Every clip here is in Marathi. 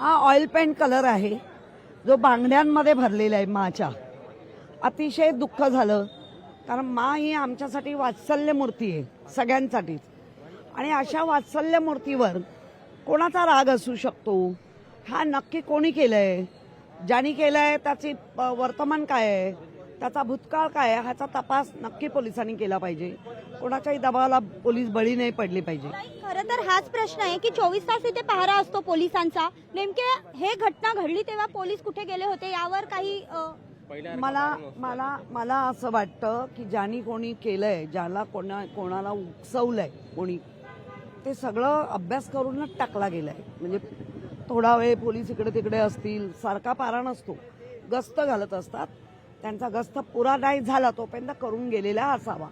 हा ऑइल पेंट कलर आहे जो बांगड्यांमध्ये भरलेला आहे माच्या. अतिशय दुःख झालं कारण मा ही आमच्यासाठी वात्सल्य मूर्ती आहे सगळ्यांसाठीच. आणि अशा वात्सल्य मूर्तीवर कोणाचा राग असू शकतो? हा नक्की कोणी केलंय, ज्याने केलंय त्याची वर्तमान काय आहे, त्याचा भूतकाळ काय आहे, ह्याचा तपास नक्की पोलिसांनी केला पाहिजे. कोणाच्याही दबावाला पोलीस बळी नाही पडले पाहिजे. खरं तर हाच प्रश्न आहे की 24 तास इथे पहारा असतो पोलिसांचा. नेमके हे घटना घडली तेव्हा पोलीस कुठे गेले होते यावर काही मला मला मला असं वाटतं की ज्यांनी कोणी केलंय, ज्याला कोणाला उकसवलंय कोणी, ते सगळं अभ्यास करूनच टाकला गेलाय. म्हणजे थोडा वेळ पोलीस इकडे तिकडे असतील, सारखा पारा नसतो, गस्त घालत असतात. त्यांचा गस्त पुरा नाही झाला तोपर्यंत करून गेलेला असावा.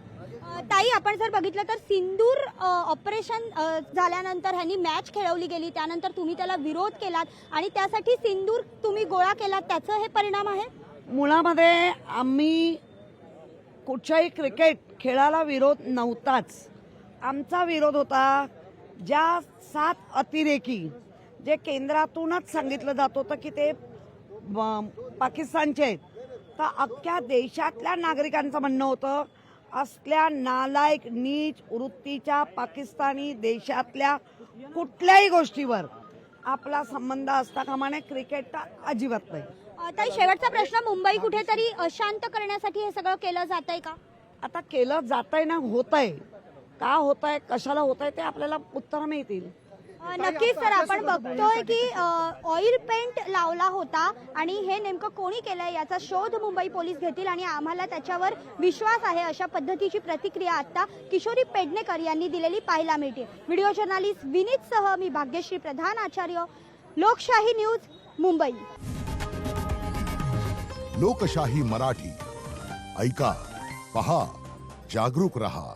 ताई, आपण जर बघितलं तर सिंदूर ऑपरेशन झाल्यानंतर ह्यांनी मॅच खेळवली गेली, त्यानंतर तुम्ही त्याला विरोध केलात आणि त्यासाठी सिंदूर तुम्ही गोळा केलात, त्याचं हे परिणाम आहे. मुळामध्ये आम्ही कुठच्याही क्रिकेट खेळाला विरोध नव्हताच. आमचा विरोध होता ज्या 7 अतिरेकी जे केंद्रातूनच सांगितलं जात होतं की ते पाकिस्तानचे आहेत, तर अख्ख्या देशातल्या नागरिकांचं म्हणणं होतं असल्या नालायक नीच वृत्तीच्या पाकिस्तानी देशातल्या कुठल्याही गोष्टीवर आपला संबंध असता कामा नये. क्रिकेट तर अजिबात नाही. ताई, शेवटचा प्रश्न, मुंबई कुठेतरी अशांत करण्यासाठी हे सगळं केलं जात आहे का? आता केलं जातंय ना, होतंय. का होतंय, कशाला होतंय ते आपल्याला उत्तर मिळतील. नक्कीच सर, आपण बघतोय की ऑइल पेंट लावला होता आणि हे नेमकं कोणी केलंय याचा शोध मुंबई पोलीस घेतील आणि आम्हाला त्याच्यावर विश्वास आहे, अशा पद्धतीची प्रतिक्रिया आता किशोरी पेडणेकर यांनी दिलेली पाहायला मिळते. व्हिडिओ जर्नलिस्ट विनीत सह मी भाग्यश्री प्रधान आचार्य, लोकशाही न्यूज, मुंबई. लोकशाही मराठी ऐका, पहा, जागरूक रहा.